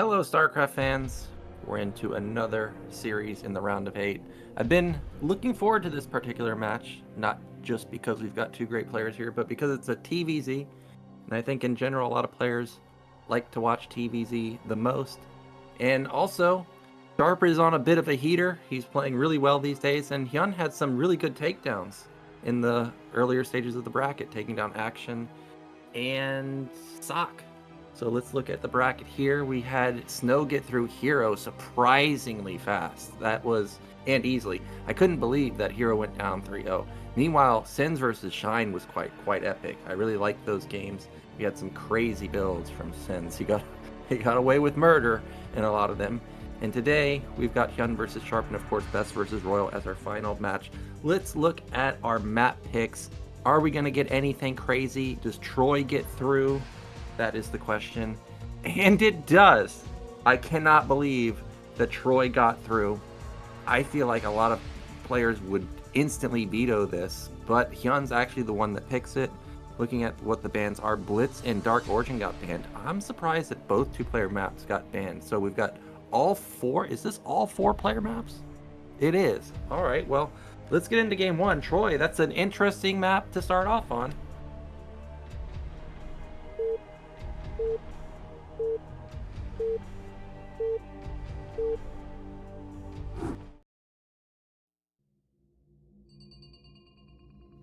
Hello, StarCraft fans. We're into another series in the round of 8. I've been looking forward to this particular match, not just because we've got two great players here, but because it's a TVZ. And I think in general, a lot of players like to watch TVZ the most. And also, Sharp is on a bit of a heater. He's playing really well these days, and Hyun had some really good takedowns in the earlier stages of the bracket, taking down Action and Sock. So let's look at the bracket here. We had Snow get through Hero surprisingly fast. That was, and easily. I couldn't believe that Hero went down 3-0. Meanwhile, Sins versus Shine was quite epic. I really liked those games. We had some crazy builds from Sins. He got away with murder in a lot of them. And today, we've got Hyun versus Sharp, and of course, Best versus Royal as our final match. Let's look at our map picks. Are we going to get anything crazy? Does Troy get through? That is the question. And it does. I cannot believe that Troy got through. I feel like a lot of players would instantly veto this, but Hyun's actually the one that picks it. Looking at what the bans are, Blitz and Dark Origin got banned. I'm surprised that both two-player maps got banned. So we've got all four. Is this all four-player maps? It is. All right, well, let's get into game one. Troy, that's an interesting map to start off on.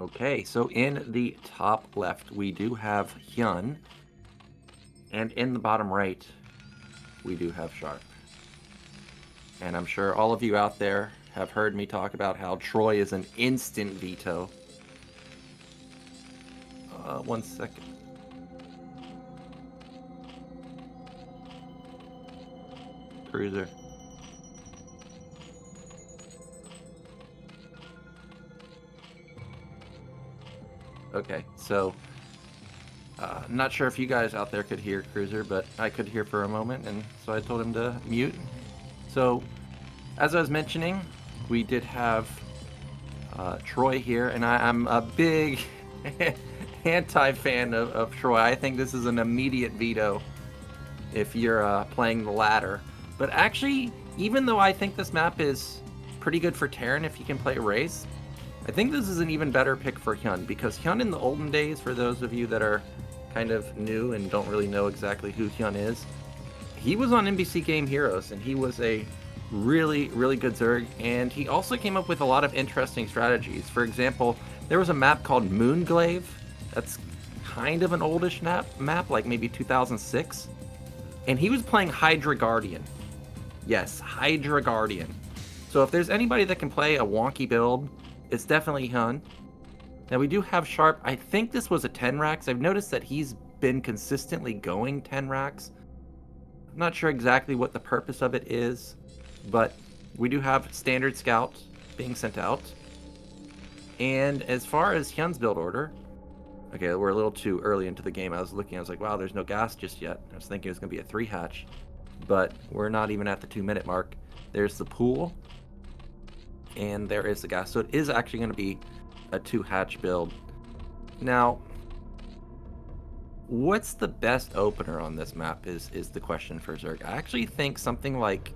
Okay, so in the top left, we do have Hyun. And in the bottom right, we do have Sharp. And I'm sure all of you out there have heard me talk about how Troy is an instant veto. One second. Cruiser. Okay, so I'm not sure if you guys out there could hear Cruiser, but I could hear for a moment, and so I told him to mute. So, as I was mentioning, we did have Troy here, and I'm a big anti-fan of Troy. I think this is an immediate veto if you're playing the ladder. But actually, even though I think this map is pretty good for Terran if you can play Race, I think this is an even better pick for Hyun, because Hyun in the olden days, for those of you that are kind of new and don't really know exactly who Hyun is, he was on NBC Game Heroes, and he was a really, really good Zerg, and he also came up with a lot of interesting strategies. For example, there was a map called Moonglaive. That's kind of an oldish map, like maybe 2006, and he was playing Hydra Guardian. Yes, Hydra Guardian. So if there's anybody that can play a wonky build, it's definitely Hyun. Now we do have Sharp. I think this was a 10 racks. I've noticed that he's been consistently going 10 racks. I'm not sure exactly what the purpose of it is, but we do have standard scout being sent out. And as far as Hyun's build order, okay, we're a little too early into the game. I was like, wow, there's no gas just yet. I was thinking it was going to be a 3-hatch, but we're not even at the 2-minute mark. There's the pool, and there is the gas. So it is actually going to be a 2-hatch build. Now, what's the best opener on this map is the question for Zerg. I actually think something like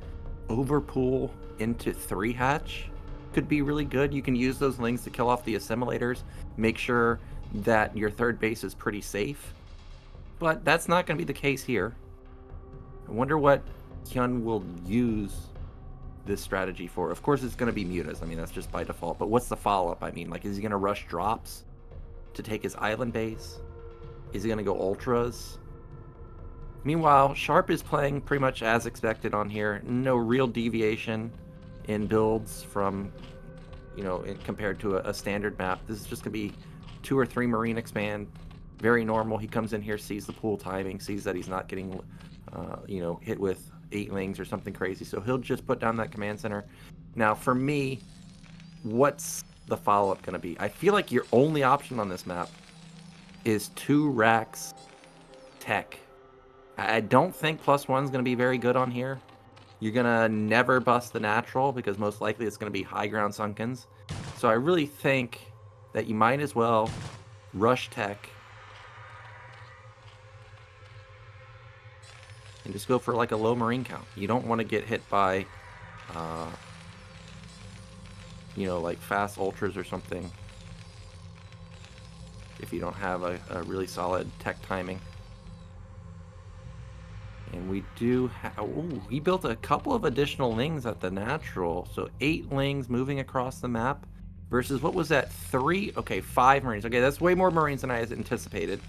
overpool into 3-hatch could be really good. You can use those lings to kill off the assimilators, make sure that your third base is pretty safe. But that's not going to be the case here. I wonder what Hyun will use this strategy for. Of course, it's going to be mutas. I mean, that's just by default. But what's the follow-up? I mean, like, is he going to rush drops to take his island base? Is he going to go ultras? Meanwhile, Sharp is playing pretty much as expected on here. No real deviation in builds from, compared to a standard map. This is just going to be 2 or 3 Marine expand. Very normal. He comes in here, sees the pool timing, sees that he's not getting, hit with 8 lings or something crazy. So he'll just put down that command center. Now, for me, what's the follow-up going to be? I feel like your only option on this map is 2 racks tech. I don't think +1 is going to be very good on here. You're going to never bust the natural because most likely it's going to be high ground sunkens. So I really think that you might as well rush tech and just go for like a low marine count. You don't want to get hit by, you know, like fast ultras or something if you don't have a really solid tech timing. And we do have, ooh, he built a couple of additional lings at the natural. So 8 lings moving across the map versus, what was that, 3? Okay, 5 marines. Okay, that's way more marines than I had anticipated.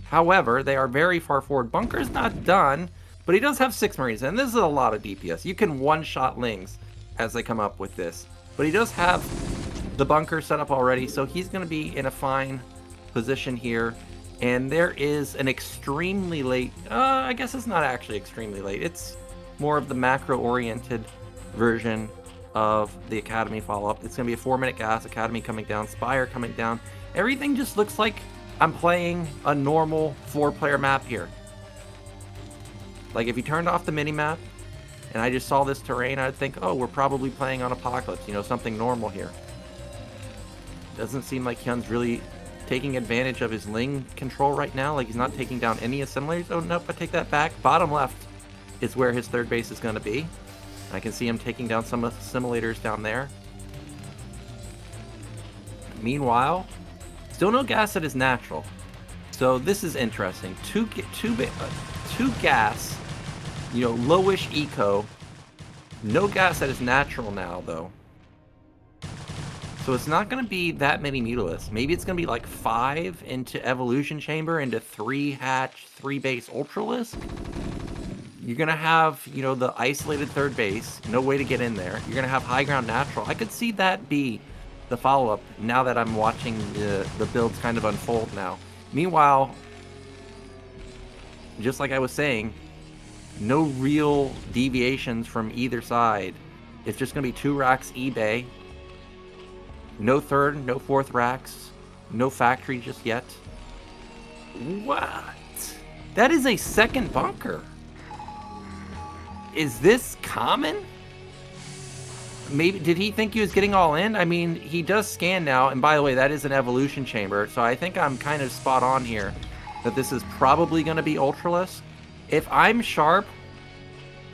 However, they are very far forward. Bunker's not done, but he does have 6 marines, and this is a lot of DPS. You can one-shot lings as they come up with this. But he does have the bunker set up already, so he's going to be in a fine position here. And there is an extremely late, I guess it's not actually extremely late. It's more of the macro-oriented version of the Academy follow-up. It's going to be a 4-minute gas, Academy coming down, Spire coming down. Everything just looks like I'm playing a normal 4-player map here. Like, if you turned off the mini-map and I just saw this terrain, I'd think, oh, we're probably playing on Apocalypse, you know, something normal here. Doesn't seem like Hyun's really taking advantage of his ling control right now. Like, he's not taking down any assimilators. Oh, nope, I take that back. Bottom left is where his third base is going to be. I can see him taking down some assimilators down there. Meanwhile, still no gas that is natural. So this is interesting. Two gas, you know, lowish eco. No gas that is natural now, though. So it's not going to be that many Mutalisks. Maybe it's going to be like 5 into Evolution Chamber, into 3 hatch, 3 base Ultralisk. You're going to have, you know, the isolated third base. No way to get in there. You're going to have high ground natural. I could see that be the follow-up now that I'm watching the builds kind of unfold now. Meanwhile, just like I was saying, no real deviations from either side. It's just going to be 2 racks eBay. No third, no fourth racks, no factory just yet. What? That is a second bunker. Is this common? Maybe, did he think he was getting all in? I mean, he does scan now, and by the way, that is an evolution chamber, so I think I'm kind of spot on here that this is probably going to be Ultralisk. If I'm sharp,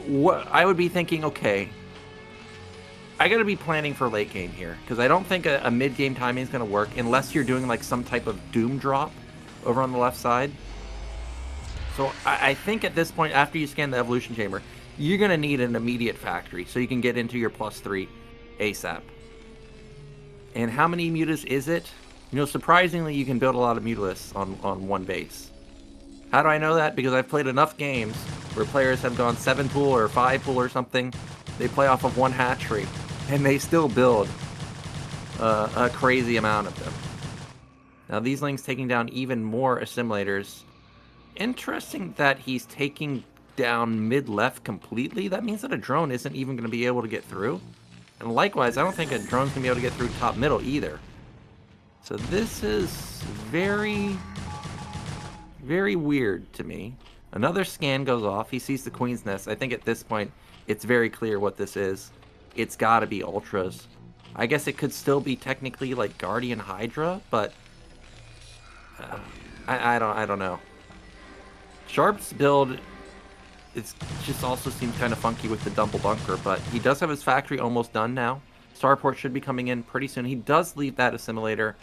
what I would be thinking, okay, I gotta be planning for late game here, because I don't think a mid-game timing is gonna work unless you're doing like some type of doom drop over on the left side. So I think at this point, after you scan the evolution chamber, you're gonna need an immediate factory so you can get into your +3 ASAP. And how many mutas is it? You know, surprisingly, you can build a lot of Mutalisks on one base. How do I know that? Because I've played enough games where players have gone 7 pool or 5 pool or something. They play off of 1 hatchery, and they still build a crazy amount of them. Now, these lings taking down even more assimilators. Interesting that he's taking down mid-left completely. That means that a drone isn't even going to be able to get through. And likewise, I don't think a drone's going to be able to get through top-middle either. So this is very, very weird to me. Another scan goes off. He sees the Queen's Nest. I think at this point, it's very clear what this is. It's got to be Ultras. I guess it could still be technically like Guardian Hydra, but I don't know. Sharp's build, it just also seems kind of funky with the double bunker, but he does have his factory almost done now. Starport should be coming in pretty soon. He does leave that assimilator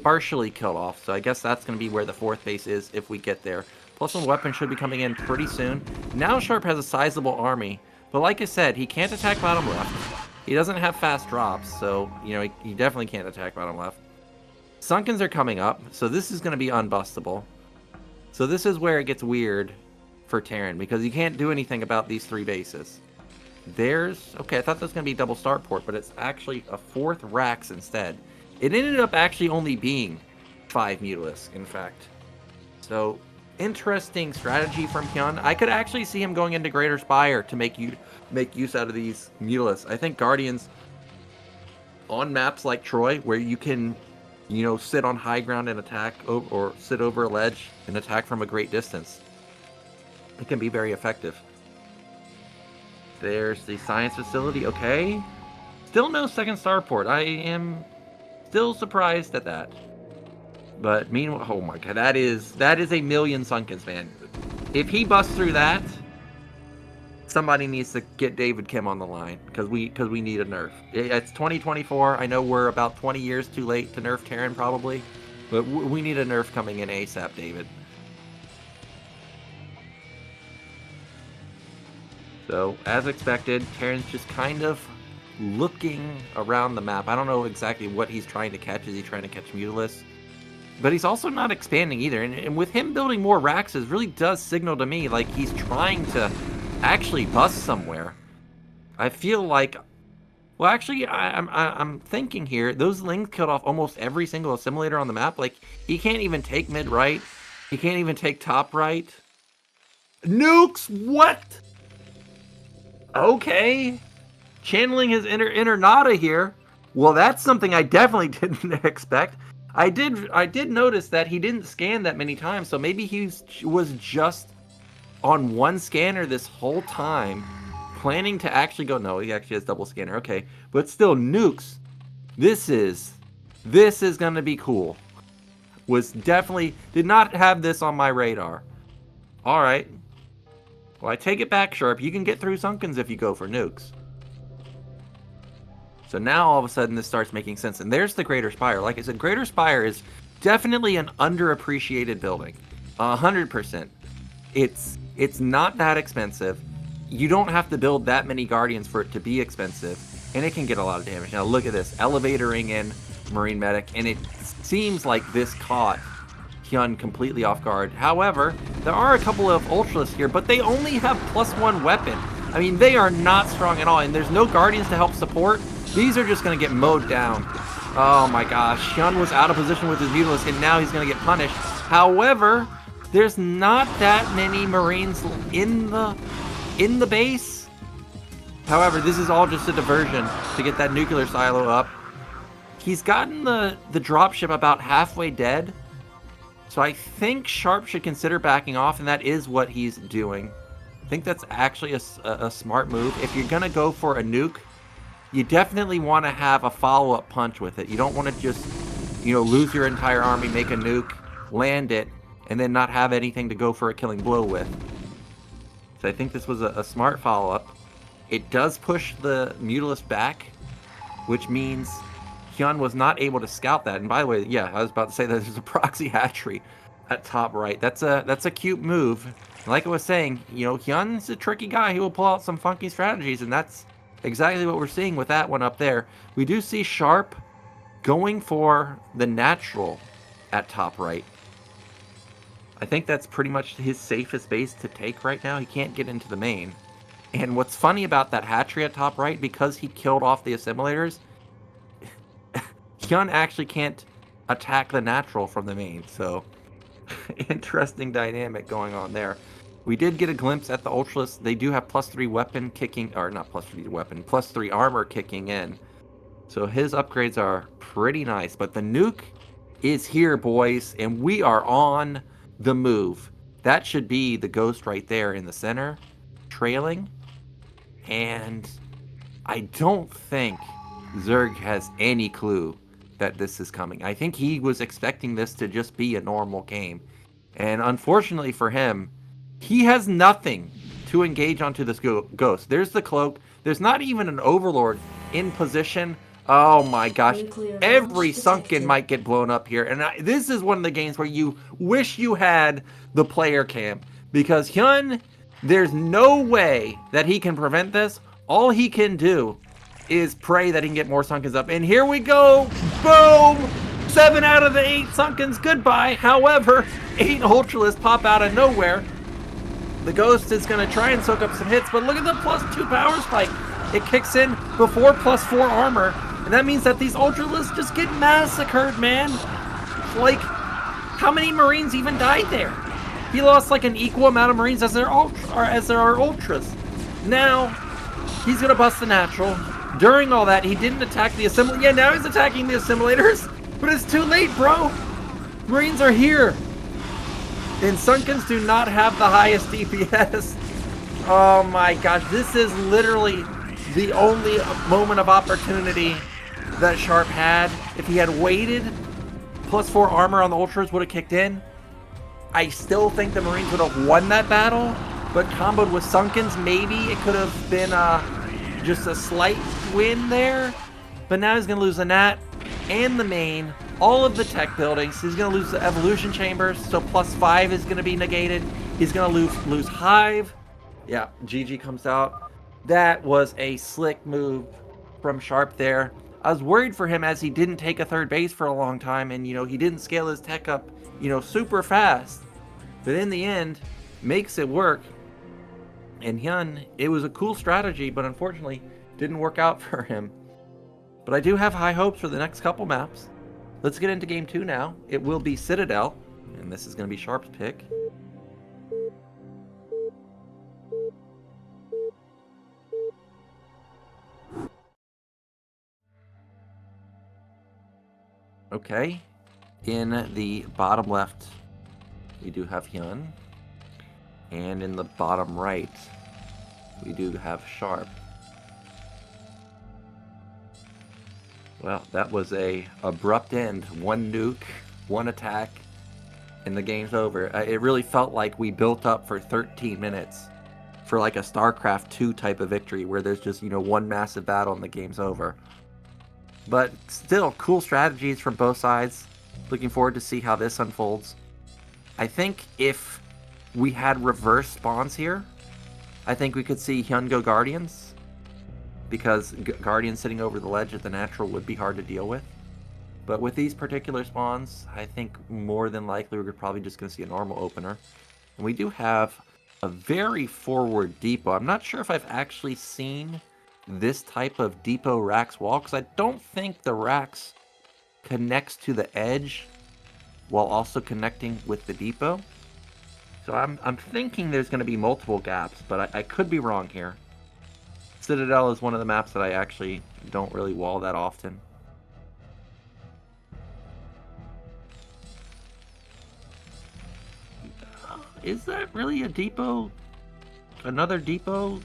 partially killed off, so I guess that's going to be where the 4th base is if we get there. Plus one weapon should be coming in pretty soon. Now Sharp has a sizable army, but like I said, he can't attack bottom left. He doesn't have fast drops, so, you know, he definitely can't attack bottom left. Sunkens are coming up, so this is going to be unbustable. So this is where it gets weird for Terran, because you can't do anything about these 3 bases. There's... Okay, I thought that was going to be double starport, but it's actually a 4th racks instead. It ended up actually only being 5 Mutalisks, in fact. So, interesting strategy from Hyun. I could actually see him going into Greater Spire to make use out of these Mutalisks. I think Guardians, on maps like Troy, where you can, you know, sit on high ground and attack, or sit over a ledge and attack from a great distance, it can be very effective. There's the science facility. Okay. Still no second starport. I am still surprised at that. But meanwhile, oh my god, that is a million Sunkens, man. If he busts through that, somebody needs to get David Kim on the line because we need a nerf. It's 2024. I know we're about 20 years too late to nerf Terran probably, but we need a nerf coming in ASAP, David. So, as expected, Terran's just kind of looking around the map. I don't know exactly what he's trying to catch. Is he trying to catch Mutalis? But he's also not expanding either. And with him building more Raxes really does signal to me like he's trying to actually bust somewhere. I feel like... Well, actually, I'm thinking here, those Lings killed off almost every single assimilator on the map. Like, he can't even take mid-right. He can't even take top-right. Nukes? What? Okay, channeling his inner Nada here. Well, that's something I definitely didn't expect. I did notice that he didn't scan that many times, so maybe he was just on one scanner this whole time, planning to actually go. No, he actually has double scanner. Okay, but still, nukes. This is gonna be cool. Did not have this on my radar. All right. Well, I take it back, Sharp. You can get through Sunkens if you go for nukes. So now, all of a sudden, this starts making sense. And there's the Greater Spire. Like I said, Greater Spire is definitely an underappreciated building. 100%. It's not that expensive. You don't have to build that many Guardians for it to be expensive. And it can get a lot of damage. Now, look at this. Elevatoring in Marine Medic. And it seems like this caught Hyun completely off guard. However, there are a couple of Ultras here, but they only have +1 weapon. I mean, they are not strong at all, and there's no Guardians to help support. These are just going to get mowed down. Oh my gosh, Hyun was out of position with his Mutalis, and now he's going to get punished. However, there's not that many Marines in the base. However, this is all just a diversion to get that nuclear silo up. He's gotten the dropship about halfway dead. So I think Sharp should consider backing off, and that is what he's doing. I think that's actually a smart move. If you're going to go for a nuke, you definitely want to have a follow-up punch with it. You don't want to just, lose your entire army, make a nuke, land it, and then not have anything to go for a killing blow with. So I think this was a smart follow-up. It does push the Mutalis back, which means Hyun was not able to scout that. And by the way, yeah, I was about to say that there's a proxy hatchery at top right. That's a cute move. Like I was saying, Hyun's a tricky guy. He will pull out some funky strategies, and that's exactly what we're seeing with that one up there. We do see Sharp going for the natural at top right. I think that's pretty much his safest base to take right now. He can't get into the main. And what's funny about that hatchery at top right, because he killed off the assimilators, Hyun actually can't attack the natural from the main, so interesting dynamic going on there. We did get a glimpse at the Ultras. They do have +3 weapon kicking, or not +3 weapon, +3 armor kicking in. So his upgrades are pretty nice, but the nuke is here, boys, and we are on the move. That should be the ghost right there in the center, trailing, and I don't think Zerg has any clue that this is coming. I think he was expecting this to just be a normal game. And unfortunately for him, he has nothing to engage onto this ghost. There's the cloak. There's not even an overlord in position. Oh my gosh. Every sunken might get blown up here. And this is one of the games where you wish you had the player cam. Because Hyun, there's no way that he can prevent this. All he can do is pray that he can get more Sunkens up. And here we go. Boom! 7 out of the 8 Sunkens. Goodbye. However, 8 Ultralists pop out of nowhere. The Ghost is going to try and soak up some hits, but look at the +2 power spike. It kicks in before +4 armor. And that means that these Ultralists just get massacred, man. Like, how many Marines even died there? He lost like an equal amount of Marines as there are Ultras. Now, he's going to bust the natural. During all that, he didn't attack the assimilators. Yeah, now he's attacking the assimilators. But it's too late, bro. Marines are here. And Sunkens do not have the highest DPS. Oh my gosh. This is literally the only moment of opportunity that Sharp had. If he had waited, +4 armor on the Ultras would have kicked in. I still think the Marines would have won that battle. but comboed with Sunkens, maybe it could have been just a slight win there. But now he's going to lose the Nat and the main, all of the tech buildings. He's going to lose the evolution chambers, so +5 is going to be negated. He's going to lose Hive. Yeah, GG comes out. That was a slick move from Sharp there. I was worried for him as he didn't take a third base for a long time, and, you know, he didn't scale his tech up, you know, super fast. But in the end, makes it work. And Hyun, it was a cool strategy, but unfortunately didn't work out for him. But I do have high hopes for the next couple maps. Let's get into game 2 now. It will be Citadel, and this is going to be Sharp's pick. Okay, in the bottom left, we do have Hyun, and in the bottom right, we do have Sharp. Well, that was a abrupt end. One nuke, one attack, and the game's over. It really felt like we built up for 13 minutes for like a StarCraft 2 type of victory where there's just, you know, one massive battle and the game's over. But still, cool strategies from both sides. Looking forward to see how this unfolds. I think if we had reverse spawns here, I think we could see Hyun go Guardians, because Guardians sitting over the ledge at the natural would be hard to deal with. But with these particular spawns, I think more than likely we're probably just going to see a normal opener. And we do have a very forward depot. I'm not sure if I've actually seen this type of depot racks wall, because I don't think the racks connects to the edge while also connecting with the depot. So I'm thinking there's going to be multiple gaps, but I could be wrong here. Citadel is one of the maps that I actually don't really wall that often. Is that really a depot? Another depot?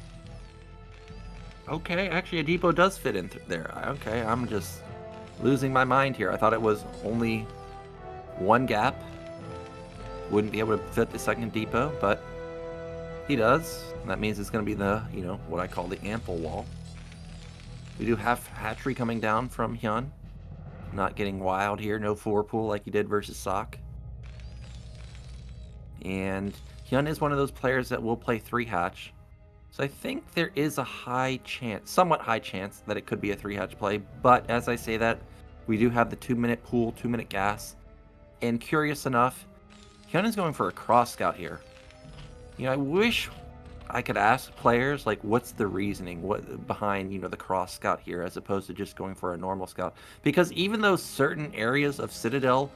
Okay, actually a depot does fit in there. Okay, I'm just losing my mind here. I thought it was only one gap. Wouldn't be able to fit the second depot, but he does. And that means it's going to be the, you know, what I call the ample wall. We do have hatchery coming down from Hyun. Not getting wild here. No 4-pool like he did versus Sok. And Hyun is one of those players that will play 3-hatch. So I think there is a high chance, somewhat high chance, that it could be a 3-hatch play. But as I say that, we do have the 2-minute pool, 2-minute gas. And curious enough, Hyun is going for a cross scout here. You know, I wish I could ask players, like, what's the reasoning behind, you know, the cross scout here, as opposed to just going for a normal scout. Because even though certain areas of Citadel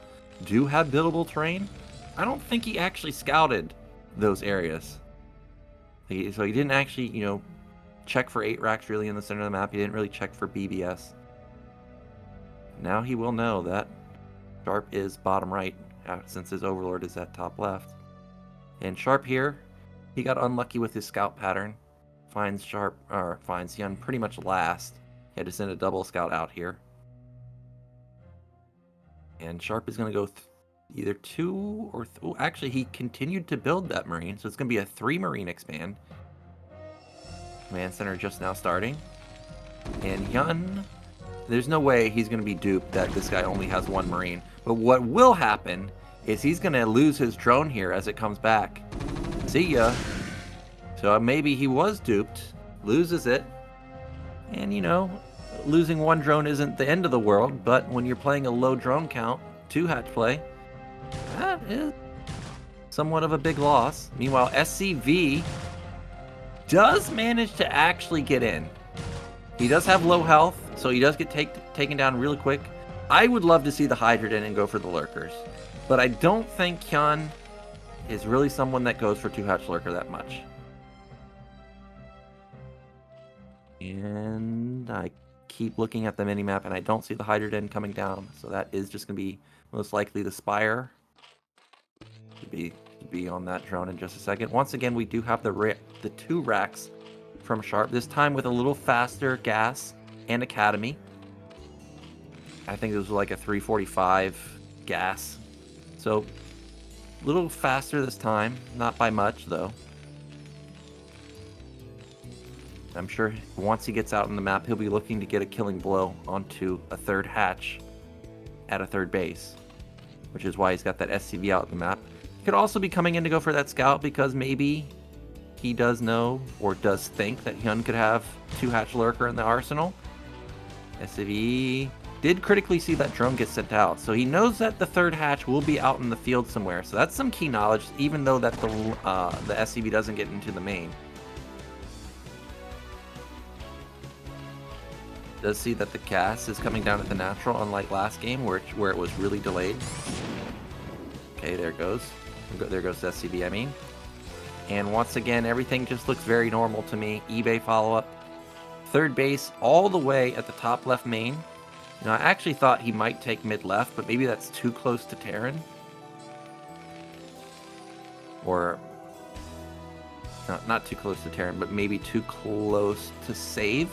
do have buildable terrain, I don't think he actually scouted those areas. So he didn't actually, you know, check for 8 racks really in the center of the map. He didn't really check for BBS. Now he will know that Sharp is bottom right, since his Overlord is at top left. And Sharp here, he got unlucky with his scout pattern. Finds Hyun pretty much last. He had to send a double scout out here. And Sharp is going to go either 2 or... actually, he continued to build that Marine, so it's going to be a 3 Marine expand. Command Center just now starting. And Hyun, there's no way he's going to be duped that this guy only has 1 Marine. But what will happen is he's going to lose his drone here as it comes back. See ya. So maybe he was duped, loses it, and, you know, losing 1 drone isn't the end of the world, but when you're playing a low drone count, 2-hatch play, that is somewhat of a big loss. Meanwhile, SCV does manage to actually get in. He does have low health, so he does get taken down really quick. I would love to see the Hydrant in and go for the Lurkers, but I don't think Hyun is really someone that goes for 2-hatch Lurker that much. And I keep looking at the minimap, and I don't see the Hydrant coming down, so that is just going to be most likely the Spire. To be on that drone in just a second. Once again, we do have the 2 racks from Sharp, this time with a little faster gas and Academy. I think it was like a 345 gas. So a little faster this time, not by much though. I'm sure once he gets out on the map, he'll be looking to get a killing blow onto a third hatch at a third base, which is why he's got that SCV out on the map. He could also be coming in to go for that scout because maybe he does know or does think that Hyun could have 2-hatch lurker in the arsenal. SCV did critically see that drone get sent out, so he knows that the third hatch will be out in the field somewhere. So that's some key knowledge, even though that the SCV doesn't get into the main. Does see that the gas is coming down at the natural, unlike last game where it was really delayed. Okay, there it goes. There goes the SCV, I mean. And once again, everything just looks very normal to me. eBay follow-up. Third base all the way at the top left main. Now, I actually thought he might take mid-left, but maybe that's too close to Terran. Or, not too close to Terran, but maybe too close to save.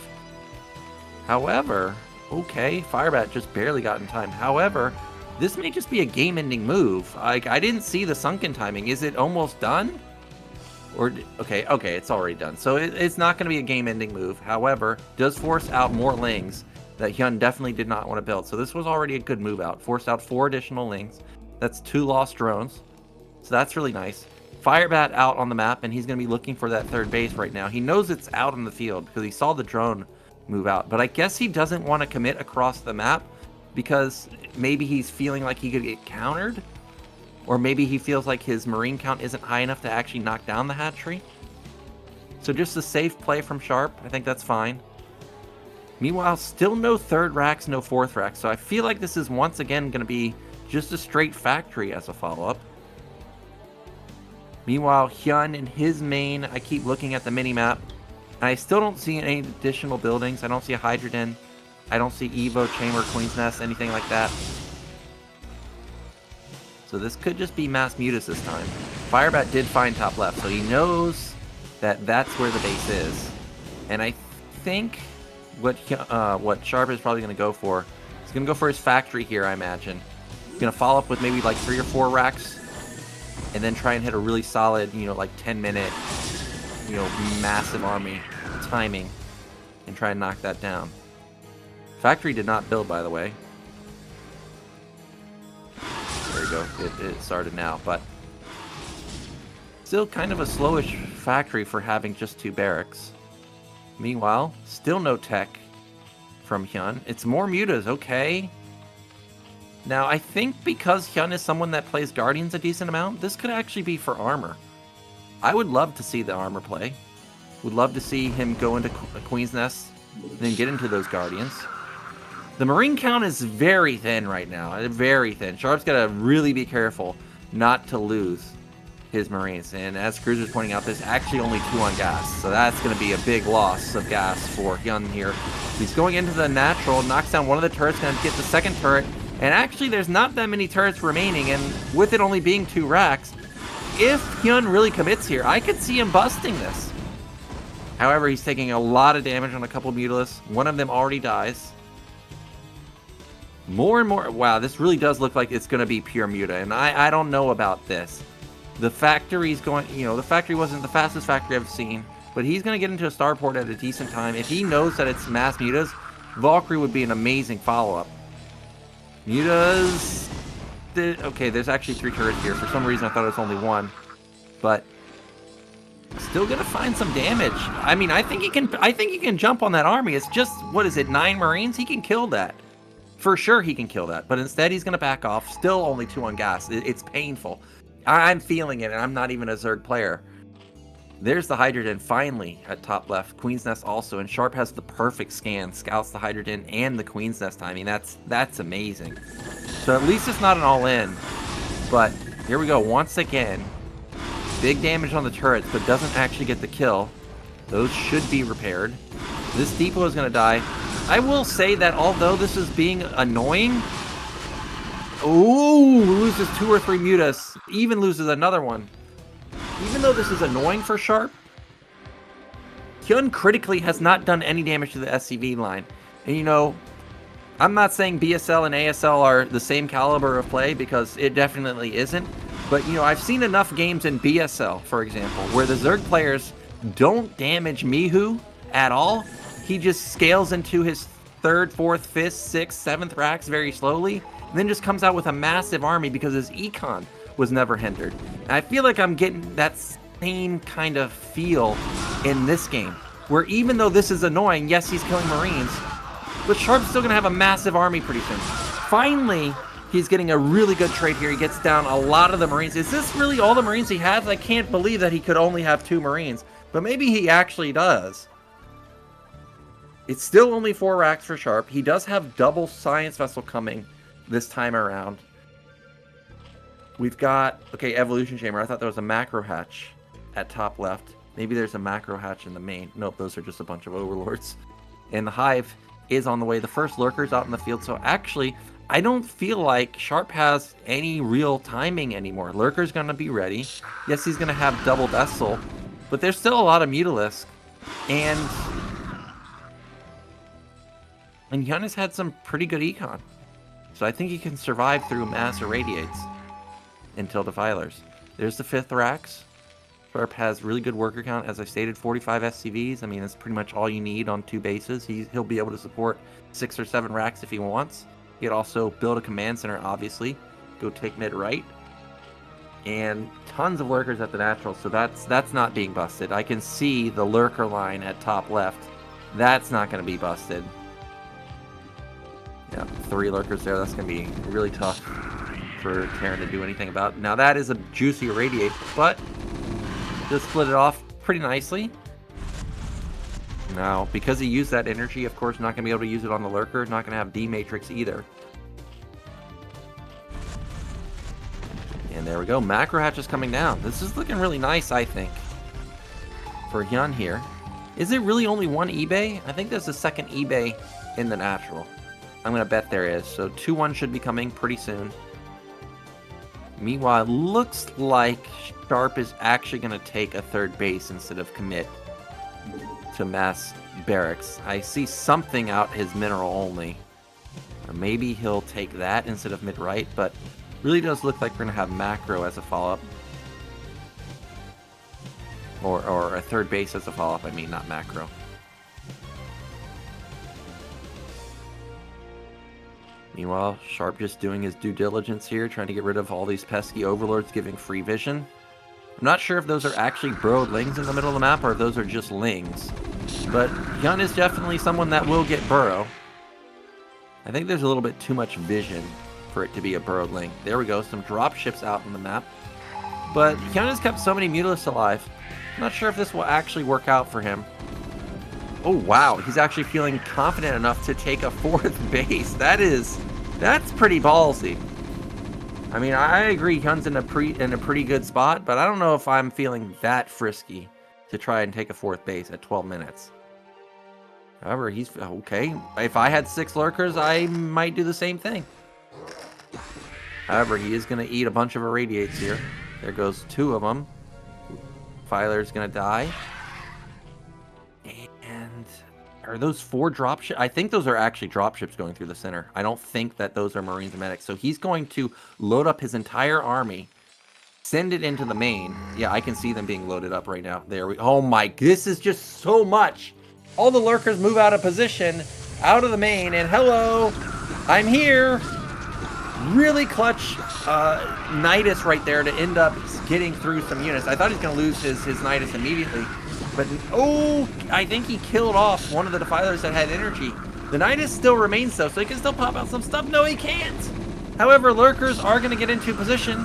However, okay, Firebat just barely got in time. However, this may just be a game-ending move. Like, I didn't see the sunken timing. Is it almost done? Or, okay, it's already done. So it's not going to be a game-ending move. However, does force out more lings that Hyun definitely did not want to build. So this was already a good move out. Forced out 4 additional lings. That's 2 lost drones. So that's really nice. Firebat out on the map, and he's going to be looking for that third base right now. He knows it's out in the field because he saw the drone move out. But I guess he doesn't want to commit across the map because maybe he's feeling like he could get countered. Or maybe he feels like his marine count isn't high enough to actually knock down the hatchery. So just a safe play from Sharp. I think that's fine. Meanwhile, still no third racks, no fourth racks. So I feel like this is once again going to be just a straight factory as a follow-up. Meanwhile, Hyun in his main, I keep looking at the mini-map. I still don't see any additional buildings. I don't see a Hydrogen. I don't see Evo, Chamber, Queen's Nest, anything like that. So this could just be mass mutas this time. Firebat did find top left, so he knows that that's where the base is. And I think what Sharp is probably going to go for, he's going to go for his factory here, I imagine. He's going to follow up with maybe like 3 or 4 racks, and then try and hit a really solid, like 10-minute, massive army timing, and try and knock that down. Factory did not build, by the way. There you go. It started now, but still kind of a slowish factory for having just 2 barracks. Meanwhile, still no tech from Hyun. It's more mutas, okay. Now, I think because Hyun is someone that plays Guardians a decent amount, this could actually be for armor. I would love to see the armor play. Would love to see him go into Queen's Nest, then get into those Guardians. The Marine count is very thin right now. Very thin. Sharp's got to really be careful not to lose his Marines. And as Cruiser's pointing out, there's actually only 2 on gas. So that's going to be a big loss of gas for Hyun here. He's going into the natural, knocks down one of the turrets, going to get the second turret. And actually, there's not that many turrets remaining. And with it only being 2 racks, if Hyun really commits here, I could see him busting this. However, he's taking a lot of damage on a couple Mutilas. One of them already dies. More and more. Wow, this really does look like it's going to be pure Muta. And I don't know about this. The factory's going, the factory wasn't the fastest factory I've seen. But he's going to get into a starport at a decent time. If he knows that it's mass Mutas, Valkyrie would be an amazing follow-up. Mutas. Okay, there's actually 3 turrets here. For some reason, I thought it was only 1. But still going to find some damage. I mean, I think he can jump on that army. It's just, what is it, 9 Marines? He can kill that. For sure he can kill that, but instead he's going to back off. Still only 2 on gas. It's painful. I'm feeling it, and I'm not even a Zerg player. There's the Hydrogen finally at top left. Queen's Nest also, and Sharp has the perfect scan. Scouts the Hydrogen and the Queen's Nest timing. That's amazing. So at least it's not an all-in. But here we go. Once again, big damage on the turrets, but doesn't actually get the kill. Those should be repaired. This depot is going to die. I will say that although this is being annoying, ooh, loses 2 or 3 mutas, even loses another one. Even though this is annoying for Sharp, Hyun critically has not done any damage to the SCV line. And I'm not saying BSL and ASL are the same caliber of play, because it definitely isn't. But, I've seen enough games in BSL, for example, where the Zerg players don't damage Mihu at all. He just scales into his 3rd, 4th, 5th, 6th, 7th racks very slowly, and then just comes out with a massive army because his econ was never hindered. And I feel like I'm getting that same kind of feel in this game, where even though this is annoying, yes, he's killing Marines, but Sharp's still going to have a massive army pretty soon. Finally, he's getting a really good trade here. He gets down a lot of the Marines. Is this really all the Marines he has? I can't believe that he could only have 2 Marines, but maybe he actually does. It's still only 4 racks for Sharp. He does have double Science Vessel coming this time around. We've got, okay, Evolution Chamber. I thought there was a macro hatch at top left. Maybe there's a macro hatch in the main. Nope, those are just a bunch of Overlords. And the Hive is on the way. The first Lurker's out in the field. So actually, I don't feel like Sharp has any real timing anymore. Lurker's going to be ready. Yes, he's going to have double Vessel, but there's still a lot of Mutalisk. And Hyun has had some pretty good econ. So I think he can survive through mass irradiates until Defilers. There's the 5th racks. Sharp has really good worker count. As I stated, 45 SCVs. I mean, that's pretty much all you need on 2 bases. He'll be able to support 6 or 7 racks if he wants. He could also build a command center, obviously. Go take mid right. And tons of lurkers at the natural, so that's not being busted. I can see the lurker line at top left. That's not going to be busted. Yeah, 3 lurkers there. That's going to be really tough for Karen to do anything about. Now that is a juicy irradiate, but just split it off pretty nicely. Now, because he used that energy, of course, not going to be able to use it on the lurker. Not going to have D-Matrix either. And there we go. Macro hatch is coming down. This is looking really nice, I think, for Hyun here. Is it really only 1 eBay? I think there's a 2nd eBay in the natural. I'm going to bet there is. So 2-1 should be coming pretty soon. Meanwhile, it looks like Sharp is actually going to take a 3rd base instead of commit to mass barracks. I see something out his mineral only. Or maybe he'll take that instead of mid-right, but really does look like we're going to have macro as a follow-up. Or a 3rd base as a follow-up, I mean, not macro. Meanwhile, Sharp just doing his due diligence here, trying to get rid of all these pesky overlords giving free vision. I'm not sure if those are actually burrowed lings in the middle of the map or if those are just lings. But Hyun is definitely someone that will get burrow. I think there's a little bit too much vision for it to be a burrowed ling. There we go, some drop ships out in the map. But Hyun has kept so many Mutalisks alive. I'm not sure if this will actually work out for him. Oh wow, he's actually feeling confident enough to take a 4th base. That's pretty ballsy. I mean, I agree Hyun's in a pretty good spot, but I don't know if I'm feeling that frisky to try and take a 4th base at 12 minutes. However, he's okay. If I had 6 lurkers, I might do the same thing. However, he is going to eat a bunch of irradiates here. There goes 2 of them. Filer's going to die. And are those 4 dropships? I think those are actually dropships going through the center. I don't think that those are Marines and medics. So he's going to load up his entire army, send it into the main. Yeah, I can see them being loaded up right now. There we. Oh my! This is just so much. All the lurkers move out of position, out of the main, and hello, I'm here. Really clutch Nidus right there to end up getting through some units. I thought he was going to lose his Nidus immediately. But, oh, I think he killed off one of the Defilers that had energy. The Nidus still remains though, so he can still pop out some stuff. No, he can't. However, lurkers are going to get into position.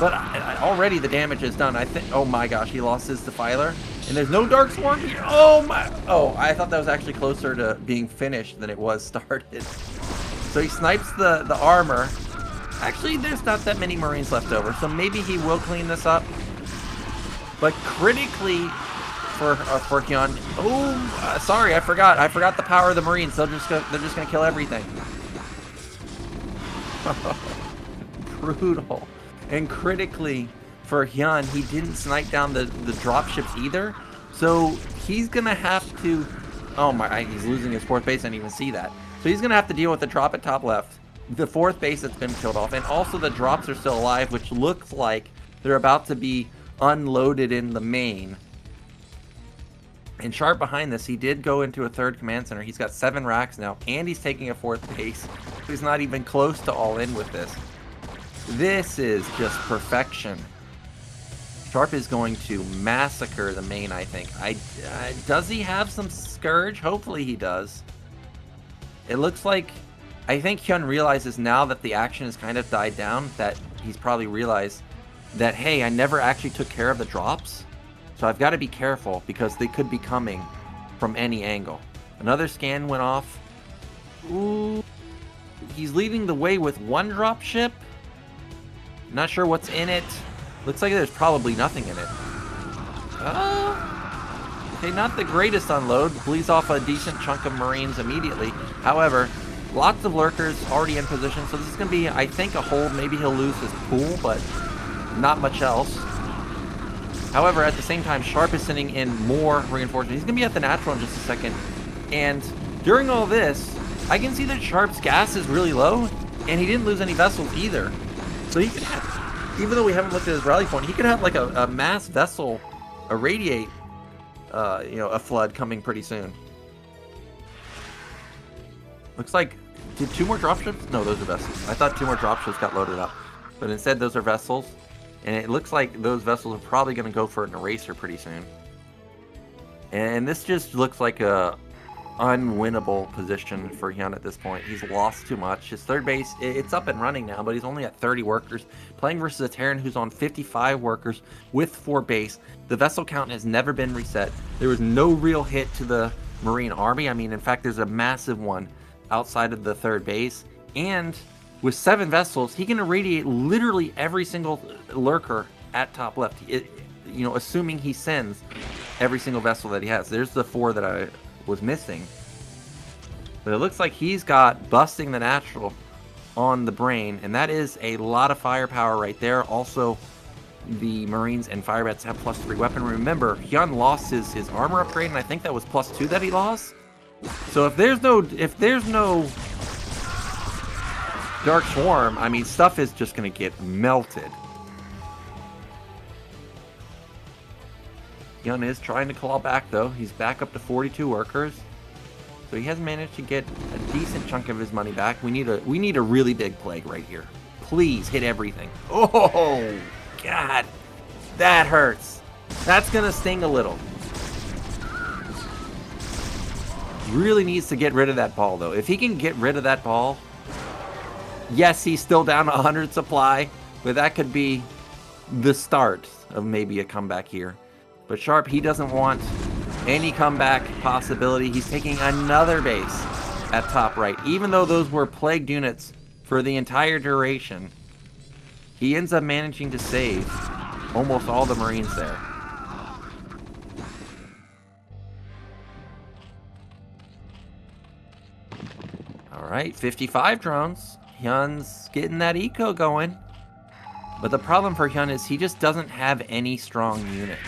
But already the damage is done. I think. Oh my gosh, he lost his Defiler. And there's no Dark Swarm here. Oh my. Oh, I thought that was actually closer to being finished than it was started. So he snipes the armor. Actually, there's not that many Marines left over, so maybe he will clean this up. But critically for Hyun. Oh, sorry, I forgot. I forgot the power of the Marines. They're just gonna kill everything. Brutal. And critically for Hyun, he didn't snipe down the dropships either. So he's gonna have to. Oh my! He's losing his 4th base. I didn't even see that. So he's going to have to deal with the drop at top left, the 4th base that's been killed off, and also the drops are still alive, which looks like they're about to be unloaded in the main. And Sharp behind this, he did go into a third command center. He's got 7 racks now, and he's taking a 4th base. He's not even close to all in with this. This is just perfection. Sharp is going to massacre the main, I think. Does he have some Scourge? Hopefully he does. It looks like, I think Hyun realizes now that the action has kind of died down, that he's probably realized that, hey, I never actually took care of the drops. So I've got to be careful because they could be coming from any angle. Another scan went off. Ooh, he's leading the way with 1 drop ship. Not sure what's in it. Looks like there's probably nothing in it. Okay, not the greatest unload. Bleeds off a decent chunk of Marines immediately. However, lots of lurkers already in position, so this is going to be, I think, a hold. Maybe he'll lose his pool, but not much else. However, at the same time, Sharp is sending in more reinforcements. He's going to be at the natural in just a second. And during all this, I can see that Sharp's gas is really low, and he didn't lose any vessels either. So he could have, even though we haven't looked at his rally point, he could have like a mass vessel irradiate, a flood coming pretty soon. Looks like, did 2 more dropships? No, those are vessels. I thought 2 more dropships got loaded up. But instead, those are vessels. And it looks like those vessels are probably going to go for an eraser pretty soon. And this just looks like a unwinnable position for Hyun at this point. He's lost too much. His third base, it's up and running now, but he's only at 30 workers. Playing versus a Terran who's on 55 workers with 4 base. The vessel count has never been reset. There was no real hit to the Marine Army. I mean, in fact, there's a massive one outside of the third base. And with 7 vessels, he can irradiate literally every single lurker at top left. Assuming he sends every single vessel that he has. There's the 4 that I was missing. But it looks like he's got busting the natural on the brain, and that is a lot of firepower right there. Also, the Marines and Firebats have +3 weapon. Remember, Hyun lost his armor upgrade, and I think that was +2 that he lost. So if there's no Dark Swarm, I mean, stuff is just going to get melted. Hyun is trying to claw back, though. He's back up to 42 workers. So he has managed to get a decent chunk of his money back. We need a really big plague right here. Please hit everything. Oh, God. That hurts. That's going to sting a little. Really needs to get rid of that ball, though. If he can get rid of that ball... Yes, he's still down 100 supply, but that could be the start of maybe a comeback here. But Sharp, he doesn't want any comeback possibility. He's taking another base at top right. Even though those were plagued units for the entire duration, he ends up managing to save almost all the Marines there. All right, 55 drones. Hyun's getting that eco going. But the problem for Hyun is he just doesn't have any strong units.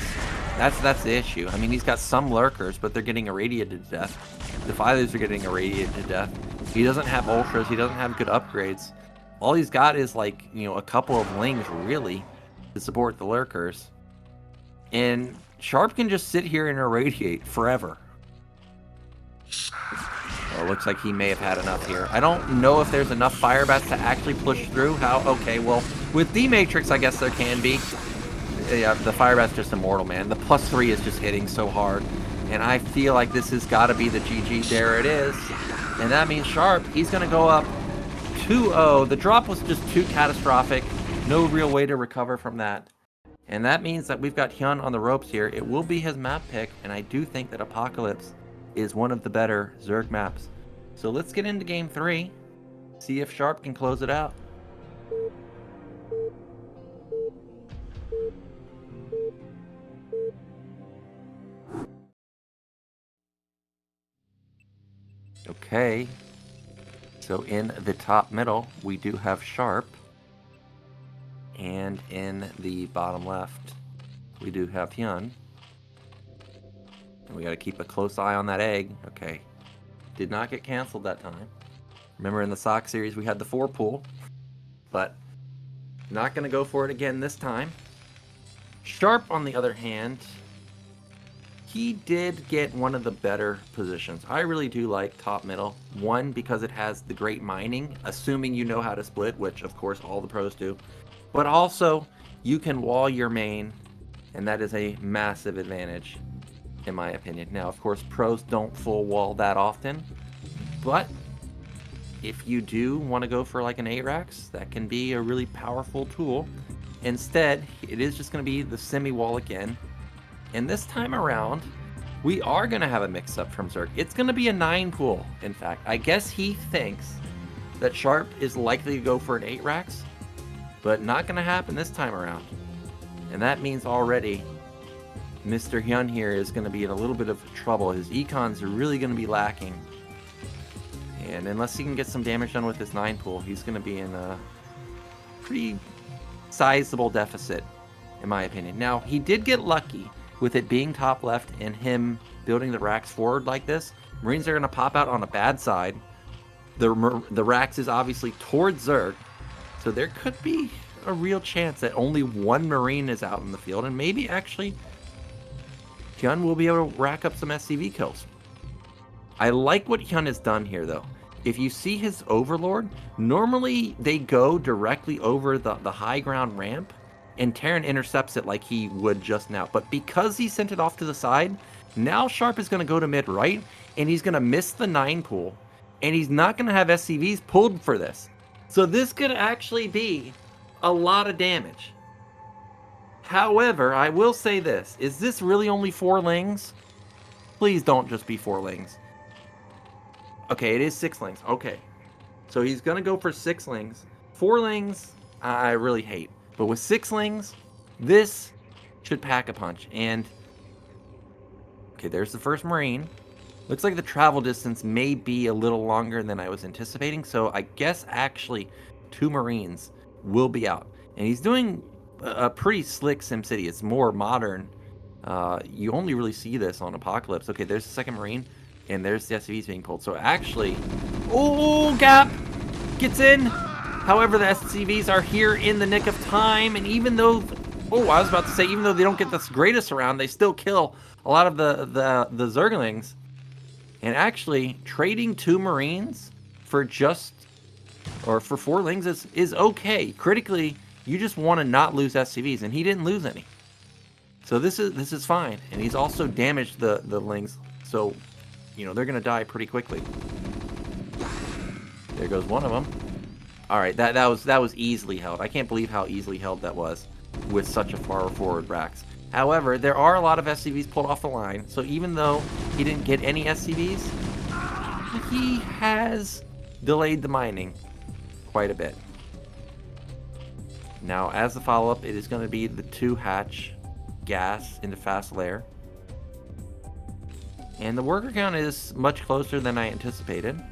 That's the issue. I mean, he's got some lurkers, but they're getting irradiated to death. The Defilers are getting irradiated to death. He doesn't have ultras. He doesn't have good upgrades. All he's got is, like, a couple of lings, really, to support the lurkers. And Sharp can just sit here and irradiate forever. Well, it looks like he may have had enough here. I don't know if there's enough Firebats to actually push through. Okay, well, with D-Matrix, I guess there can be. Yeah, the Firebat's just immortal, man. The +3 is just hitting so hard. And I feel like this has got to be the GG. There it is. And that means Sharp, he's going to go up 2-0. The drop was just too catastrophic. No real way to recover from that. And that means that we've got Hyun on the ropes here. It will be his map pick, and I do think that Apocalypse is one of the better Zerg maps. So let's get into game 3. See if Sharp can close it out. Okay. So in the top middle, we do have Sharp. And in the bottom left, we do have Hyun. And we got to keep a close eye on that egg. Okay. Did not get canceled that time. Remember in the sock series, we had the 4 pool. But not going to go for it again this time. Sharp, on the other hand, he did get one of the better positions. I really do like top middle. One, because it has the great mining, assuming you know how to split, which of course all the pros do. But also, you can wall your main, and that is a massive advantage, in my opinion. Now, of course, pros don't full wall that often, but if you do want to go for like an 8-rax, that can be a really powerful tool. Instead, it is just going to be the semi-wall again. And this time around, we are going to have a mix-up from Zerg. It's going to be a 9 pool, in fact. I guess he thinks that Sharp is likely to go for an 8-rax, but not going to happen this time around. And that means already Mr. Hyun here is going to be in a little bit of trouble. His econs are really going to be lacking. And unless he can get some damage done with his 9 pool, he's going to be in a pretty sizable deficit, in my opinion. Now, he did get lucky with it being top left and him building the racks forward like this. Marines are going to pop out on a bad side. The racks is obviously towards Zerg, so there could be a real chance that only one Marine is out in the field, and maybe actually Hyun will be able to rack up some SCV kills. I like what Hyun has done here, though. If you see his Overlord, normally they go directly over the high ground ramp, and Terran intercepts it like he would just now. But because he sent it off to the side, now Sharp is going to go to mid right, and he's going to miss the 9 pool, and he's not going to have SCVs pulled for this. So this could actually be a lot of damage. However, I will say this. Is this really only 4 lings? Please don't just be 4 lings. Okay, it is 6 lings. Okay. So he's going to go for 6 lings. 4 lings, I really hate. But with 6 lings, this should pack a punch. And, okay, there's the first Marine. Looks like the travel distance may be a little longer than I was anticipating. So I guess actually 2 Marines will be out. And he's doing a pretty slick SimCity. It's more modern. You only really see this on Apocalypse. Okay, there's the second Marine. And there's the SCVs being pulled. So actually, oh, Gap gets in. However, the SCVs are here in the nick of time, and even though, oh, I was about to say, even though they don't get the greatest around, they still kill a lot of the Zerglings. And actually, trading 2 Marines for for 4 lings is okay. Critically, you just want to not lose SCVs, and he didn't lose any. So this is fine, and he's also damaged the lings, so you know they're gonna die pretty quickly. There goes one of them. All right, that was easily held. I can't believe how easily held that was with such a far forward racks. However, there are a lot of SCVs pulled off the line, so even though he didn't get any SCVs, he has delayed the mining quite a bit. Now, as the follow-up, it is going to be the 2-hatch gas into fast lair. And the worker count is much closer than I anticipated.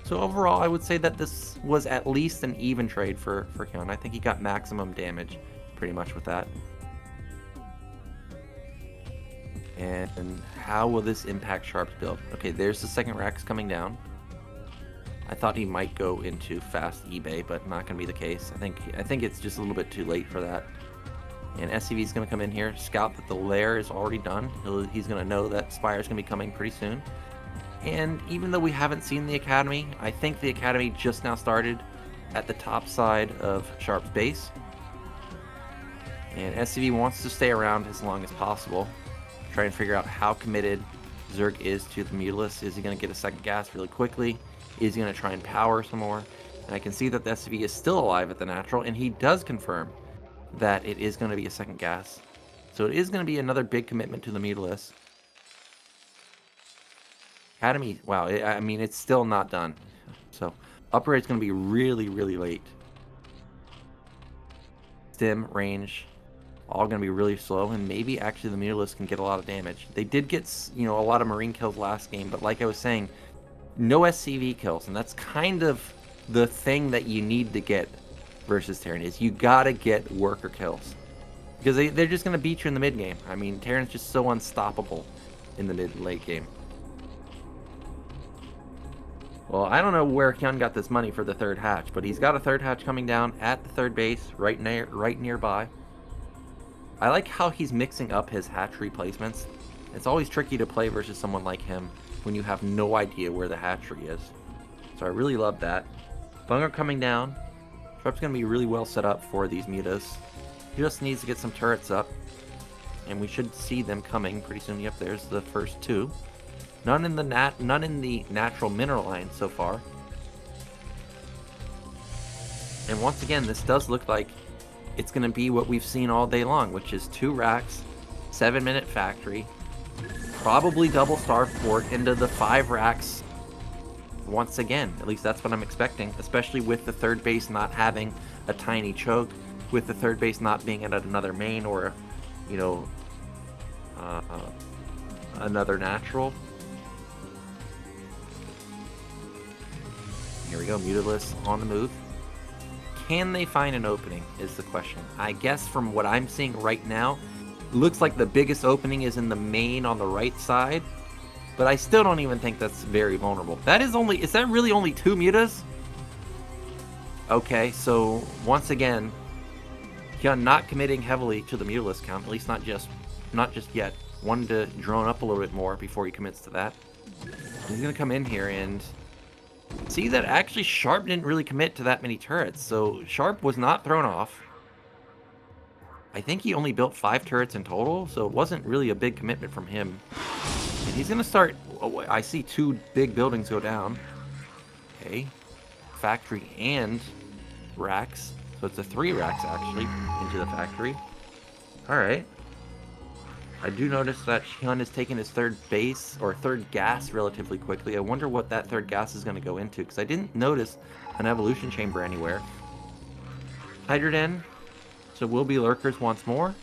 So overall, I would say that this was at least an even trade for Hyun. I think he got maximum damage pretty much with that. And how will this impact Sharp's build? Okay, there's the second racks coming down. I thought he might go into fast eBay, but not going to be the case. I think it's just a little bit too late for that. And SCV is going to come in here, scout that the lair is already done. He's going to know that Spire is going to be coming pretty soon. And even though we haven't seen the Academy, I think the Academy just now started at the top side of Sharp's base. And SCV wants to stay around as long as possible. Try and figure out how committed Zerg is to the Mutalisk. Is he going to get a second gas really quickly? Is he going to try and power some more? And I can see that the SCV is still alive at the natural, and he does confirm that it is going to be a second gas. So it is going to be another big commitment to the Mutalisk. Academy, wow, I mean, it's still not done. So upgrade's going to be really, really late. Stim, range, all going to be really slow, and maybe actually the Mutalisk can get a lot of damage. They did get, you know, a lot of Marine kills last game, but like I was saying, no SCV kills, and that's kind of the thing that you need to get versus Terran, is you gotta get worker kills. Because they're just going to beat you in the mid game. I mean, Terran's just so unstoppable in the mid-late game. Well, I don't know where Hyun got this money for the 3rd hatch, but he's got a 3rd hatch coming down at the 3rd base, right nearby. I like how he's mixing up his hatchery placements. It's always tricky to play versus someone like him when you have no idea where the hatchery is. So I really love that. Fang are coming down. Sharp's going to be really well set up for these mutas. He just needs to get some turrets up. And we should see them coming pretty soon. Yep, there's the first two. None in the natural mineral line so far. And once again, this does look like it's going to be what we've seen all day long, which is 2 racks, 7-minute factory, probably double starport into the 5 racks once again. At least that's what I'm expecting, especially with the third base not having a tiny choke, with the third base not being at another main or, you know, another natural. Here we go, Mutalist on the move. Can they find an opening is the question. I guess from what I'm seeing right now, it looks like the biggest opening is in the main on the right side, but I still don't even think that's very vulnerable. That is that really only 2 mutas? Okay, so once again, Hyun not committing heavily to the mutalist count, at least not just yet. Wanted to drone up a little bit more before he commits to that. He's gonna come in here and see that actually Sharp didn't really commit to that many turrets, so Sharp was not thrown off. I think he only built 5 turrets in total, so it wasn't really a big commitment from him. And he's gonna start, oh, I see 2 big buildings go down. Okay, factory and racks, so it's a 3 racks actually into the factory. Alright. I do notice that Hyun is taking his third base, or third gas, relatively quickly. I wonder what that third gas is going to go into, because I didn't notice an evolution chamber anywhere. Hydrogen, so we'll be lurkers once more.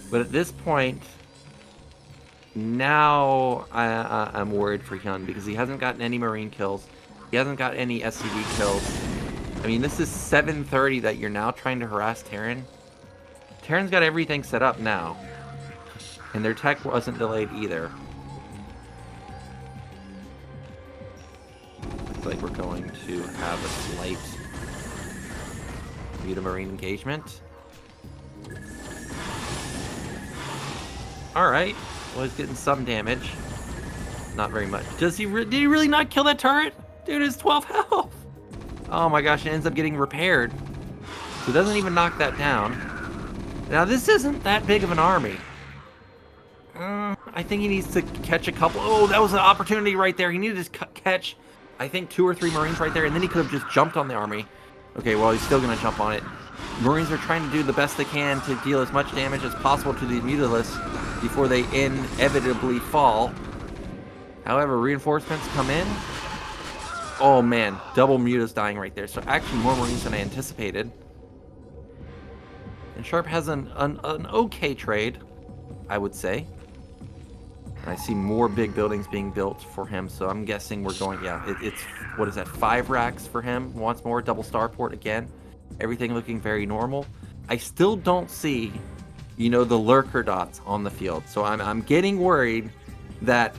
But at this point, now I'm worried for Hyun, because he hasn't gotten any marine kills. He hasn't got any SCV kills. I mean, this is 7:30 that you're now trying to harass Terran. Terran's got everything set up now, and their tech wasn't delayed either. Looks like we're going to have a slight mutamarine engagement. Alright, well, he's getting some damage. Not very much. Did he really not kill that turret? Dude, it's 12 health! Oh my gosh, it ends up getting repaired. So it doesn't even knock that down. Now, this isn't that big of an army. I think he needs to catch a couple. Oh, that was an opportunity right there. He needed to catch, I think, 2 or 3 Marines right there, and then he could have just jumped on the army. Okay, well, he's still going to jump on it. Marines are trying to do the best they can to deal as much damage as possible to the Mutalists before they inevitably fall. However, reinforcements come in. Oh, man. Double Mutas dying right there. So, actually, more Marines than I anticipated. And Sharp has an okay trade, I would say. And I see more big buildings being built for him, so I'm guessing we're going, yeah, it's, what is that, 5 racks for him once more, double starport again. Everything looking very normal. I still don't see, you know, the lurker dots on the field. So I'm getting worried that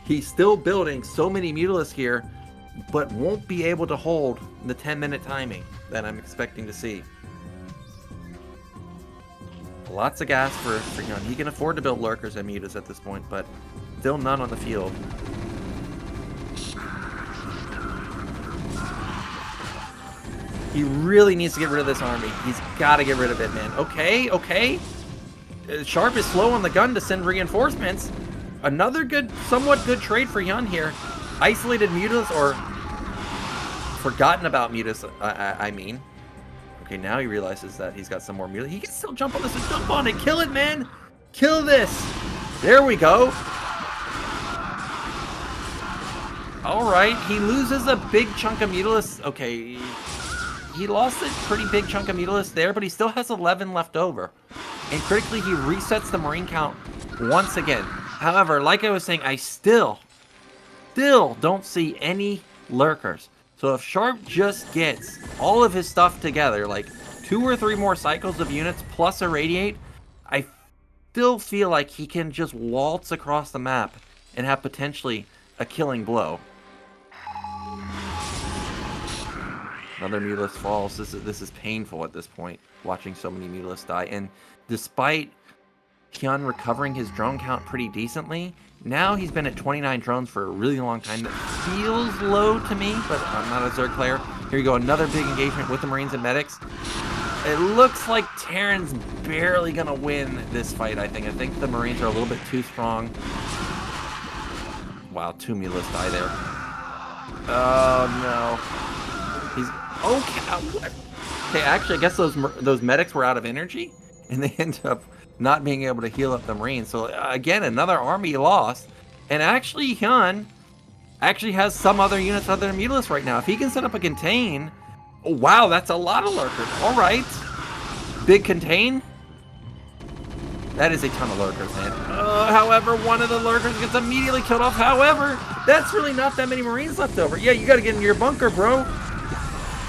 he's still building so many Mutalisks here, but won't be able to hold the 10-minute timing that I'm expecting to see. Lots of gas for Hyun. He can afford to build lurkers and mutas at this point, but still none on the field. He really needs to get rid of this army. He's got to get rid of it, man. Okay, okay. Sharp is slow on the gun to send reinforcements. Another good, somewhat good trade for Hyun here. Isolated mutas, or forgotten about mutas, I mean. Okay, now he realizes that he's got some more mutas. He can still jump on this and jump on it. Kill it, man. Kill this. There we go. All right, he loses a big chunk of mutalists. Okay, he lost a pretty big chunk of mutalists there, but he still has 11 left over. And critically, he resets the marine count once again. However, like I was saying, I still don't see any lurkers. So if Sharp just gets all of his stuff together, like 2 or 3 more cycles of units plus irradiate, I still feel like he can just waltz across the map and have potentially a killing blow. Another Mutalisk falls. This is painful at this point, watching so many Mutalisks die. And despite Hyun recovering his drone count pretty decently, now he's been at 29 drones for a really long time. That feels low to me, but I'm not a Zerg player. Here you go, another big engagement with the Marines and medics. It looks like Terran's barely gonna win this fight, I think. I think the Marines are a little bit too strong. Wow, 2 Mutalisks die there. Oh no. He's okay. Okay, actually, I guess those medics were out of energy, and they end up not being able to heal up the Marines. So again, another army lost. And actually, Hyun actually has some other units other than Mutalisks right now. If he can set up a contain, oh wow, that's a lot of lurkers. All right, big contain. That is a ton of lurkers, man. However, one of the lurkers gets immediately killed off. However, that's really not that many Marines left over. Yeah, you got to get into your bunker, bro.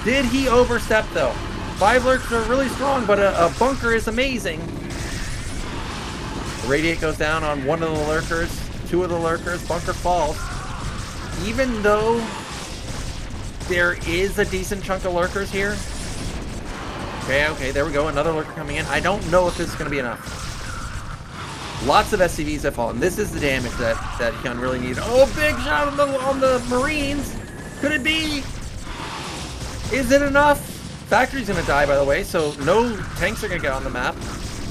Did he overstep, though? 5 lurkers are really strong, but a bunker is amazing. The radiate goes down on one of the lurkers. 2 of the lurkers. Bunker falls. Even though there is a decent chunk of lurkers here. Okay, there we go. Another lurker coming in. I don't know if this is going to be enough. Lots of SCVs have fallen. This is the damage that Hyun really needed. Oh, big shot on the Marines. Could it be? Is it enough? Factory's going to die, by the way, so no tanks are going to get on the map.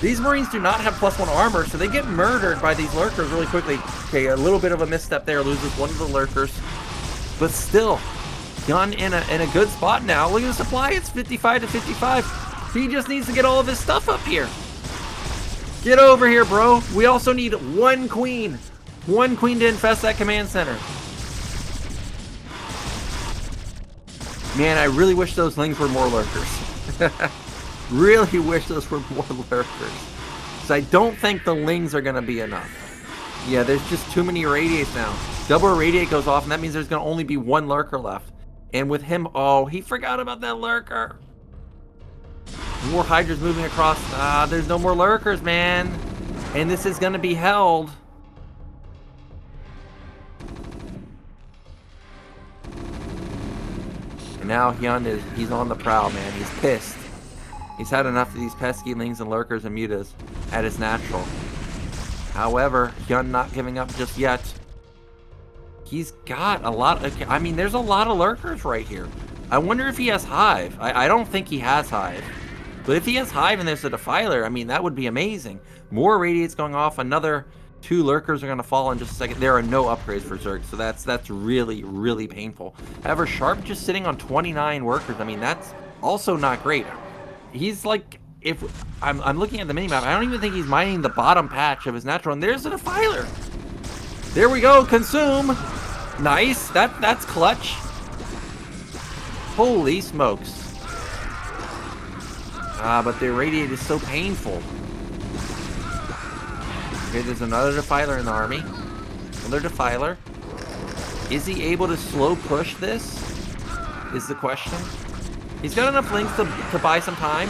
These Marines do not have +1 armor, so they get murdered by these lurkers really quickly. Okay, a little bit of a misstep there. Loses one of the lurkers. But still, Hyun in a good spot now. Look at the supply. It's 55 to 55. He just needs to get all of his stuff up here. Get over here, bro. We also need 1 queen. 1 queen to infest that command center. Man, I really wish those lings were more lurkers. Really wish those were more lurkers. So I don't think the lings are going to be enough. Yeah, there's just too many irradiates now. Double irradiate goes off, and that means there's going to only be 1 lurker left. And with him, oh, he forgot about that lurker. More Hydras moving across. There's no more lurkers, man. And this is going to be held. And now Hyun he's on the prowl, man. He's pissed. He's had enough of these pesky lings and lurkers and mutas at his natural. However, Hyun not giving up just yet. He's got a lot of, I mean, there's a lot of lurkers right here. I wonder if he has Hive. I don't think he has Hive. But if he has Hive and there's a Defiler, I mean, that would be amazing. More radiates going off. Another 2 lurkers are going to fall in just a second. There are no upgrades for Zerg, so that's really, really painful. However, Sharp just sitting on 29 workers. I mean, that's also not great. He's like, if I'm looking at the minimap, I don't even think he's mining the bottom patch of his natural. And there's a Defiler. There we go. Consume. Nice. That's clutch. Holy smokes. But the irradiate is so painful. Okay, there's another Defiler in the army. Another Defiler. Is he able to slow push this? Is the question. He's got enough links to buy some time.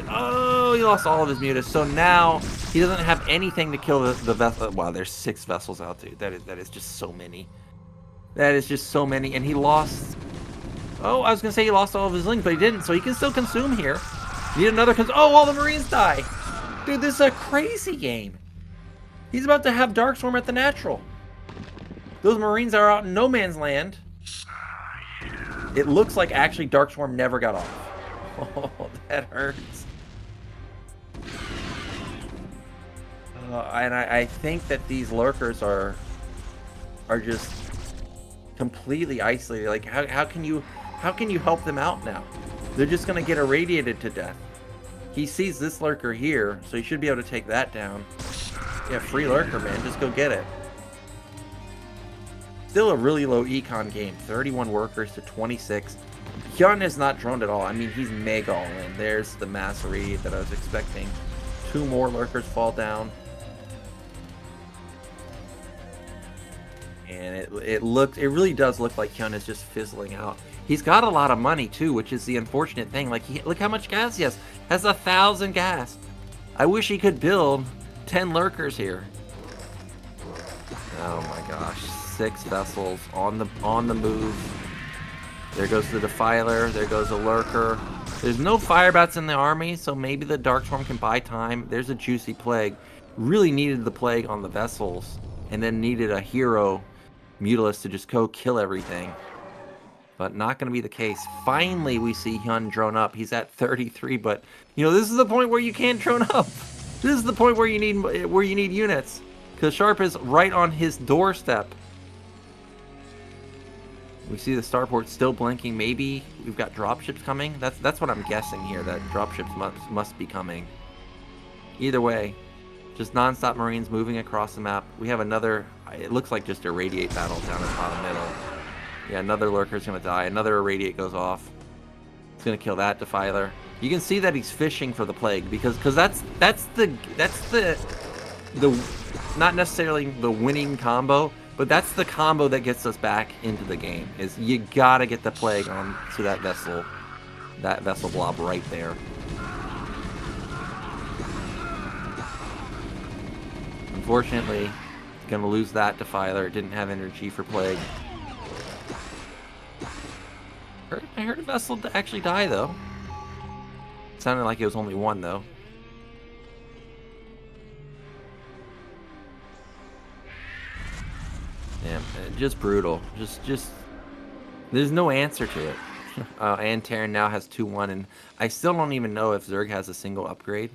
Oh, he lost all of his mutas. So now he doesn't have anything to kill the vessel. Wow, there's 6 vessels out, dude. That is just so many. That is just so many. And he lost. Oh, I was gonna say he lost all of his links, but he didn't. So he can still consume here. Need another. Oh, all the Marines die. Dude, this is a crazy game. He's about to have Darkstorm at the natural. Those Marines are out in no man's land. It looks like actually Darkstorm never got off. Oh, that hurts. And I think that these lurkers are just completely isolated. Like, how can you help them out now? They're just gonna get irradiated to death. He sees this lurker here, so he should be able to take that down. Yeah, free lurker, man. Just go get it. Still a really low econ game. 31 workers to 26. Hyun is not droned at all. I mean, he's mega all in. There's the mass irradiate that I was expecting. 2 more lurkers fall down. And it really does look like Hyun is just fizzling out. He's got a lot of money too, which is the unfortunate thing. Like, look how much gas he has. Has 1,000 gas. I wish he could build 10 lurkers here. Oh my gosh, 6 vessels on the move. There goes the Defiler. There goes a Lurker. There's no Firebats in the army, so maybe the Darkstorm can buy time. There's a juicy Plague. Really needed the Plague on the vessels, and then needed a hero Mutalisk to just go kill everything. But not going to be the case. Finally, we see Hyun drone up. He's at 33, but you know, this is the point where you can't drone up. This is the point where you need units, because Sharp is right on his doorstep. We see the starport still blinking. Maybe we've got dropships coming. That's what I'm guessing here. That dropships must be coming. Either way, just non-stop Marines moving across the map. We have another. It looks like just a Irradiate battle down in the bottom middle. Yeah, another Lurker's gonna die. Another Irradiate goes off. It's gonna kill that Defiler. You can see that he's fishing for the Plague because that's the not necessarily the winning combo, but that's the combo that gets us back into the game. Is you gotta get the Plague on to that vessel blob right there. Unfortunately, gonna lose that Defiler. Didn't have energy for Plague. I heard a vessel actually die though. Sounded like it was only one though. Damn, just brutal. Just there's no answer to it. And Terran now has 2-1, and I still don't even know if Zerg has a single upgrade.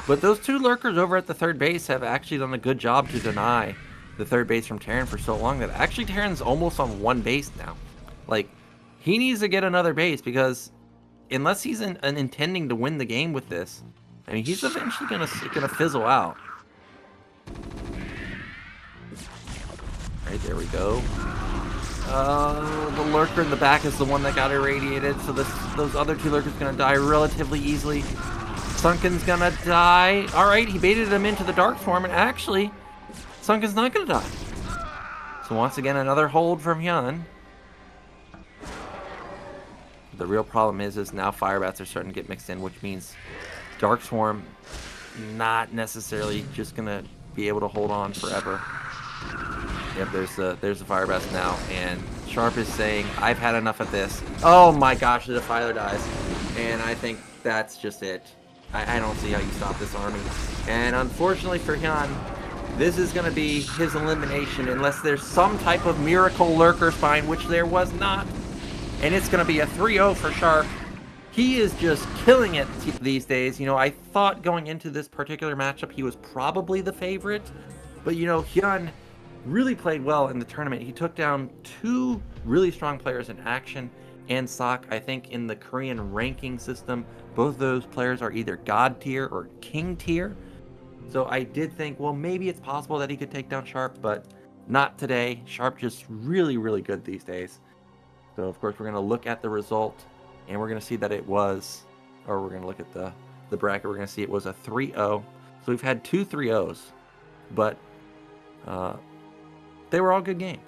But those two Lurkers over at the third base have actually done a good job to deny the third base from Terran for so long that actually Terran's almost on one base now. Like, he needs to get another base because unless he's intending to win the game with this, I mean, he's eventually gonna fizzle out. Right, there we go. The Lurker in the back is the one that got irradiated, so those other two Lurkers gonna die relatively easily. Sunken's gonna die. Alright, he baited him into the Darkstorm, and actually, Sunken's not gonna die. So once again, another hold from Hyun. The real problem is now Firebats are starting to get mixed in, which means Darkstorm not necessarily just gonna be able to hold on forever. Yep, there's the Firebats now, and Sharp is saying, I've had enough of this. Oh my gosh, the Defiler dies. And I think that's just it. I don't see how you stop this army. And unfortunately for Hyun, this is going to be his elimination unless there's some type of miracle Lurker spine, which there was not. And it's going to be a 3-0 for Sharp. He is just killing it these days. You know, I thought going into this particular matchup he was probably the favorite. But, you know, Hyun really played well in the tournament. He took down two really strong players in Action and Sok. I think in the Korean ranking system, both of those players are either God tier or King tier. So I did think, well, maybe it's possible that he could take down Sharp, but not today. Sharp just really, really good these days. So, of course, we're going to look at the result, and we're going to see that it was, or we're going to look at the bracket. We're going to see it was a 3-0. So we've had two 3-0s, but they were all good games.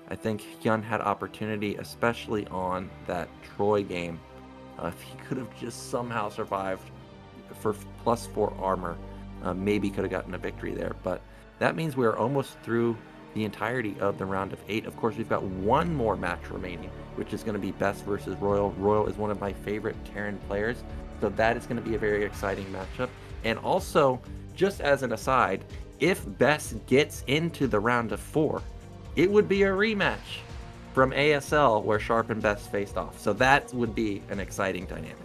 I think Hyun had opportunity, especially on that Troy game. If he could have just somehow survived for +4 armor, maybe could have gotten a victory there. But that means we're almost through the entirety of the round of 8. Of course, we've got one more match remaining, which is going to be Best versus Royal. Royal is one of my favorite Terran players, so that is going to be a very exciting matchup. And also, just as an aside, if Best gets into the round of 4, it would be a rematch from ASL where Sharp and Best faced off. So that would be an exciting dynamic.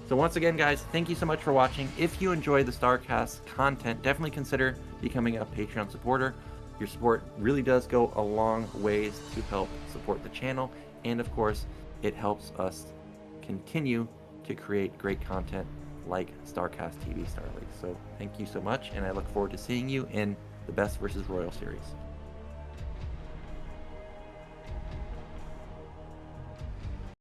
So once again, guys, thank you so much for watching. If you enjoy the StarCast content, definitely consider becoming a Patreon supporter. Your support really does go a long ways to help support the channel. And of course, it helps us continue to create great content like StarCastTV Star League. So thank you so much, and I look forward to seeing you in the Best versus Royal series.